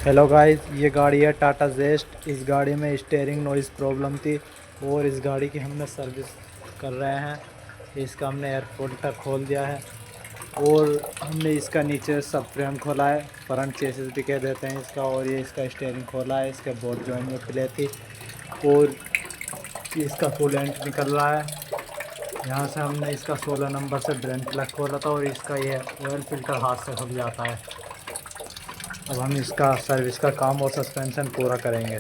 Hello guys, ये गाड़ी है टाटा जेस्ट। इस गाड़ी में स्टीयरिंग नॉइज़ प्रॉब्लम थी और इस गाड़ी की हमने सर्विस कर रहे हैं। इसका हमने एयर फिल्टर खोल दिया है और हमने इसका नीचे सब फ्रेम खोला है, फ्रंट चेसिस भी कह देते हैं इसका। और ये इसका स्टीयरिंग खोला है, इसके बोर्ड जॉइंट में प्ले थी और इसका कूलेंट निकल रहा है। यहाँ से हमने इसका 16 नंबर से ड्रेन प्लग खोला था और इसका ये ऑयल फिल्टर हाथ से खुल जाता है। अब हम इसका सर्विस का काम और सस्पेंशन पूरा करेंगे।